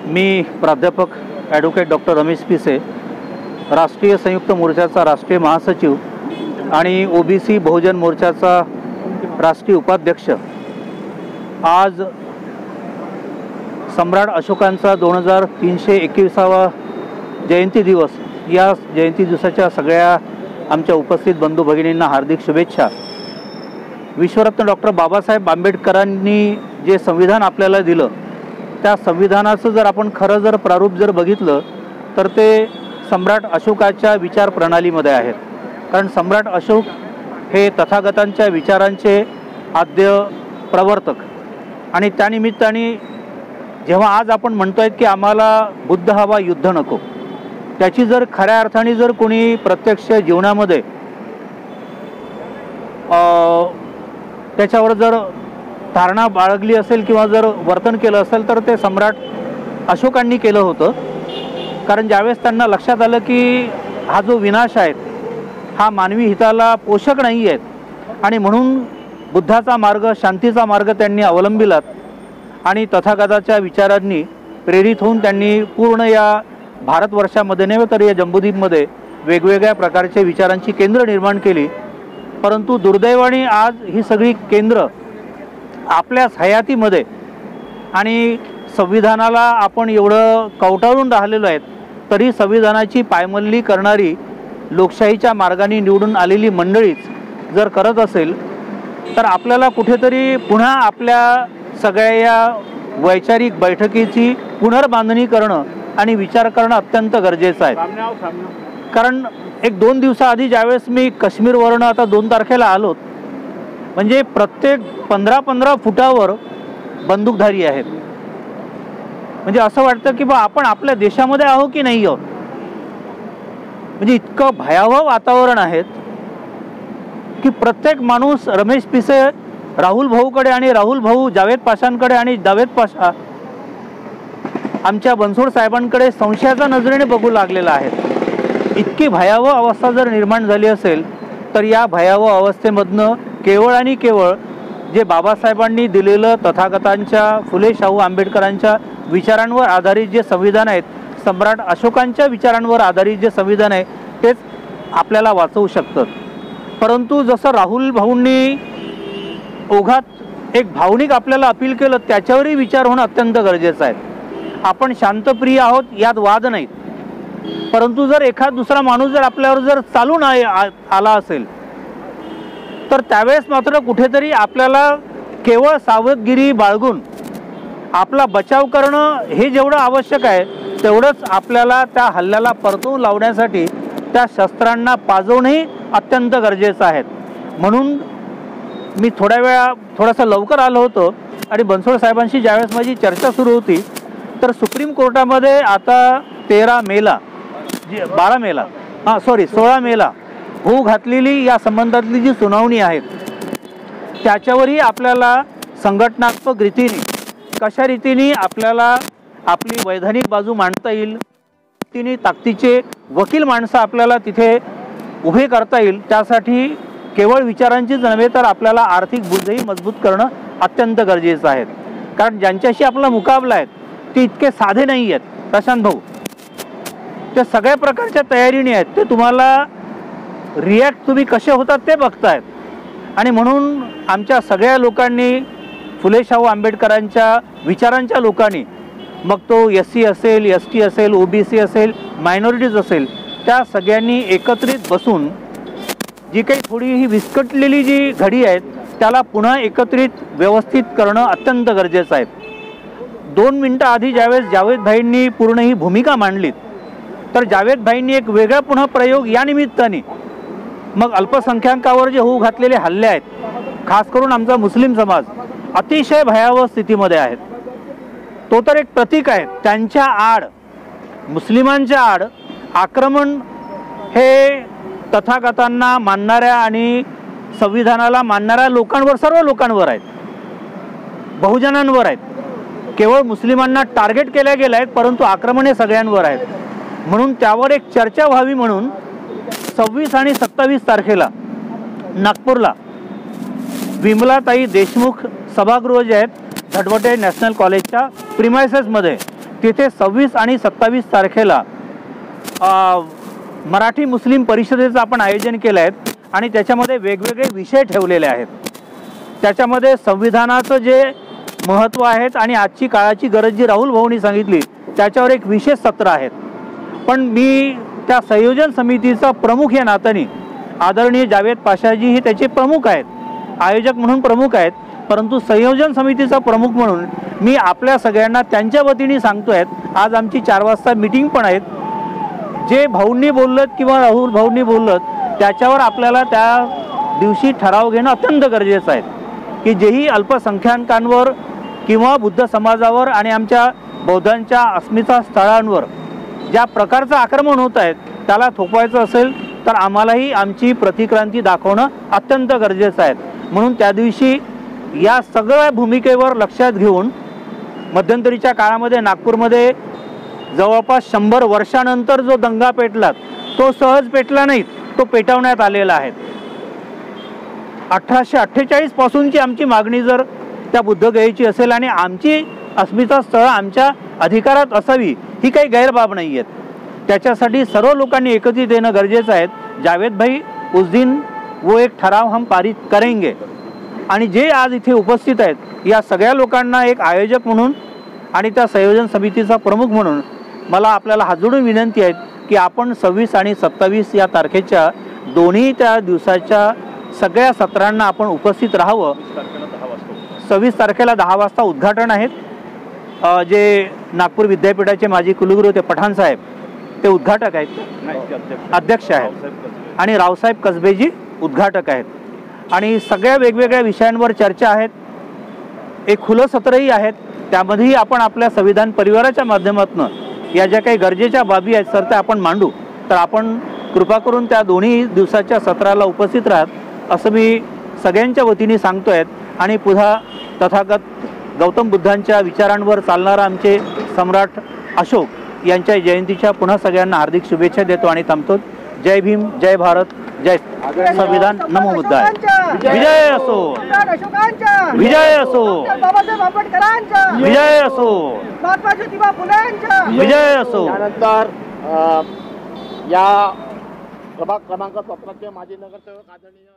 मी प्राध्यापक advocate doctor Ramesh पिसे, राष्ट्रीय संयुक्त मोर्चाचा राष्ट्रीय महासचिव आणि ओबीसी बहुजन मोर्चाचा राष्ट्रीय उपाध्यक्ष, आज सम्राट अशोकांचा 2321वा जयंती दिवस, या जयंती दिवसाच्या सगळ्या आमच्या उपस्थित बंधू भगिनींना हार्दिक शुभेच्छा। विश्वरत्न डॉक्टर बाबासाहेब आंबेडकरांनी जे संविधान आपल्याला दिलं, त्या संविधानाचं जर आपण खरं जर प्रारूप जर बघितलं तर ते सम्राट अशोकाच्या विचार प्रणालीमध्ये आहेत। कारण सम्राट अशोक हे तथागतांच्या विचारांचे आद्य प्रवर्तक, आणि त्यानिमित्ताने जेव्हा आज आपण म्हणतोय की आम्हाला बुद्ध हवा, युद्ध नको, त्याची जर खऱ्या अर्थाने जर कोणी प्रत्यक्ष जीवनामध्ये त्याच्यावर जर धारणा बाळगली असेल किंवा जर वर्तन केलं असेल तर ते सम्राट अशोकांनी केलं होतं। कारण ज्यावेळेस त्यांना लक्षात आलं की हा जो विनाश आहे हा मानवी हिताला पोषक नाही आहे, आणि म्हणून बुद्धाचा मार्ग, शांतीचा मार्ग त्यांनी अवलंबिलात, आणि तथागताच्या विचारांनी प्रेरित होऊन त्यांनी पूर्ण या भारतवर्षामध्ये नव्हे तर या जम्बूद्वीपमध्ये वेगवेगळ्या प्रकारच्या विचारांची केंद्र निर्माण केली। परंतु दुर्दैवाने आज ही सगळी केंद्र आपल्याच हयातीमध्ये, आणि संविधानाला आपण एवढं कवटाळून राहिलेलो आहेत, तरी संविधानाची पायमल्ली करणारी लोकशाहीच्या मार्गाने निवडून आलेली मंडळीच जर करत असेल तर आपल्याला कुठेतरी पुन्हा आपल्या सगळ्या या वैचारिक बैठकीची पुनर्बांधणी करणं आणि विचार करणं अत्यंत गरजेचं आहे। कारण 1-2 दिवसाआधी ज्यावेळेस मी काश्मीरवरून आता 2 तारखेला आलो, म्हणजे प्रत्येक 15-15 फुटावर बंदूकधारी आहेत। म्हणजे असं वाटतं की बा आपण आपल्या देशामध्ये आहो की नाही आहोत। म्हणजे इतकं भयावह वातावरण आहे की प्रत्येक माणूस रमेश पिसे राहुल भाऊकडे, आणि राहुल भाऊ जावेद पाशांकडे, आणि जावेद पाशा आमच्या बनसोड साहेबांकडे संशयाच्या नजरेने बघू लागलेला आहे। इतकी भयावह अवस्था जर निर्माण झाली असेल तर या भयावह अवस्थेमधनं केवळ आणि केवळ जे बाबासाहेबांनी दिलेलं तथागतांच्या, फुले शाहू आंबेडकरांच्या विचारांवर आधारित जे संविधान आहेत, सम्राट अशोकांच्या विचारांवर आधारित जे संविधान आहे, तेच आपल्याला वाचवू शकतं। परंतु जसं राहुल भाऊंनी ओघात एक भावनिक आपल्याला अपील केलं, त्याच्यावरही विचार होणं अत्यंत गरजेचं आहे। आपण शांतप्रिय आहोत यात वाद नाहीत, परंतु जर एखाद दुसरा माणूस जर आपल्यावर जर चालून आला असेल तर त्यावेळेस मात्र कुठेतरी आपल्याला केवळ सावधगिरी बाळगून आपला बचाव करणं हे जेवढं आवश्यक आहे, तेवढंच आपल्याला त्या हल्ल्याला परतवून लावण्यासाठी त्या शस्त्रांना पाजवणंही अत्यंत गरजेचं आहे। म्हणून मी थोडासा लवकर आलो होतो, आणि बनसोड साहेबांशी ज्यावेळेस माझी चर्चा सुरू होती तर सुप्रीम कोर्टामध्ये आता 16 मेला होऊ घातलेली या संबंधातली जी सुनावणी आहे, त्याच्यावरही आपल्याला संघटनात्मक रीतीने कशा रीतीने आपल्याला आपली वैधानिक बाजू मांडता येईल, तिने ताकदीचे वकील माणसं आपल्याला तिथे उभे करता येईल, त्यासाठी केवळ विचारांचीच नव्हे तर आपल्याला आर्थिक बुद्धही मजबूत करणं अत्यंत गरजेचं आहे। कारण ज्यांच्याशी आपला मुकाबला आहे ते इतके साधे नाही आहेत प्रशांत भाऊ, ते सगळ्या प्रकारच्या तयारीने आहेत, ते तुम्हाला रिॲक्ट तुम्ही कसे होतात ते बघतायत। आणि म्हणून आमच्या सगळ्या लोकांनी, फुले शाहू आंबेडकरांच्या विचारांच्या लोकांनी, मग तो SC असेल, ST असेल, OBC असेल, मायनॉरिटीज असेल, त्या सगळ्यांनी एकत्रित बसून जी काही थोडी ही विस्कटलेली जी घडी आहे त्याला पुन्हा एकत्रित व्यवस्थित करणं अत्यंत गरजेचं आहे। 2 मिनिटं आधी ज्यावेळेस जावेद भाईंनी पूर्ण ही भूमिका मांडलीत, तर जावेद भाईंनी एक वेगळा पुन्हा प्रयोग या निमित्ताने, मग अल्पसंख्याकांवर जे होऊ घातलेले हल्ले आहेत, खास करून आमचा मुस्लिम समाज अतिशय भयावह स्थितीमध्ये आहे, तो तर एक प्रतीक आहे। त्यांच्या आड, मुस्लिमांच्या आड आक्रमण हे तथागतांना मानणाऱ्या आणि संविधानाला मानणाऱ्या लोकांवर, सर्व लोकांवर आहेत, बहुजनांवर आहेत। केवळ मुस्लिमांना टार्गेट केल्या गेल्या आहेत, परंतु आक्रमण हे सगळ्यांवर आहेत। म्हणून त्यावर एक चर्चा व्हावी म्हणून 26 आणि 27 तारखेला नागपूरला विमलाताई देशमुख सभागृह जे आहेत झटवटे नॅशनल कॉलेजच्या प्रिमायसेसमध्ये. तिथे 26 आणि 27 तारखेला मराठी मुस्लिम परिषदेचं आपण आयोजन केलं आहे आणि त्याच्यामध्ये वेगवेगळे विषय ठेवलेले आहेत. त्याच्यामध्ये संविधानाचं जे महत्त्व आहेत आणि आजची काळाची गरज जी राहुल भाऊंनी सांगितली त्याच्यावर एक विशेष सत्र आहेत. पण मी त्या संयोजन समितीचा प्रमुख या नात्याने, आदरणीय जावेद पाशाजी हे त्याचे प्रमुख आहेत, आयोजक म्हणून प्रमुख आहेत, परंतु संयोजन समितीचा प्रमुख म्हणून मी आपल्या सगळ्यांना त्यांच्या वतीने सांगतो आहेत. आज आमची 4 वाजता मीटिंग पण आहेत. जे भाऊंनी बोललं किंवा राहुल भाऊंनी बोललं त्याच्यावर आपल्याला त्या दिवशी ठराव घेणं अत्यंत गरजेचं आहे की जेही अल्पसंख्याकांवर किंवा बुद्ध समाजावर आणि आमच्या बौद्धांच्या अस्मिता स्थळांवर ज्या प्रकारचं आक्रमण होत आहे त्याला थोपवायचं असेल तर आम्हालाही आमची प्रतिक्रांती दाखवणं अत्यंत गरजेचं आहे. म्हणून त्या दिवशी या सगळ्या भूमिकेवर लक्षात घेऊन मध्यंतरीच्या काळामध्ये नागपूरमध्ये जवळपास 100 वर्षानंतर जो दंगा पेटला तो सहज पेटला नाही, तो पेटवण्यात आलेला आहे. 1848 पासूनची आमची मागणी जर त्या बुद्धगयेची असेल आणि आमची अस्मिता स्थळं आमच्या अधिकारात असावी ही काही गैरबाब नाही आहेत. त्याच्यासाठी सर्व लोकांनी एकत्रित येणं गरजेचं आहे. जावेद भाई उस दिन वो एक ठराव हम पारित करेंगे आणि जे आज इथे उपस्थित आहेत या सगळ्या लोकांना एक आयोजक म्हणून आणि त्या संयोजन समितीचा प्रमुख म्हणून मला आपल्याला हात जोडून विनंती आहे की आपण 26 आणि 27 या तारखेच्या दोन्ही त्या दिवसाच्या सगळ्या सत्रांना आपण उपस्थित राहावं. 26 तारखेला 10 वाजता उद्घाटन आहेत. जे नागपूर विद्यापीठाचे माजी कुलगुरू ते पठाण साहेब ते उद्घाटक आहेत, अध्यक्ष आहेत, आणि रावसाहेब कसबेजी उद्घाटक आहेत. आणि सगळ्या वेगवेगळ्या विषयांवर चर्चा आहेत. एक खुलं सत्रही आहेत. त्यामध्येही आपण आपल्या संविधान परिवाराच्या माध्यमातून या ज्या काही गरजेच्या बाबी आहेत सर त्या आपण मांडू. तर आपण कृपा करून त्या दोन्ही दिवसाच्या सत्राला उपस्थित राहत असं मी सगळ्यांच्या वतीने सांगतो आहेत. आणि पुन्हा तथागत गौतम बुद्धांच्या विचारांवर चालणारा आमचे सम्राट अशोक यांच्या जयंतीच्या पुन्हा सगळ्यांना हार्दिक शुभेच्छा देतो आणि थांबतो. जय भीम, जय भारत, जय संविधान, नमो बुद्धाय. विजय असो, विजय असो, विजय असो, विजय असो. त्यानंतर या प्रभाग क्रमांक 17 चे माजी नगरसेवक आदरणीय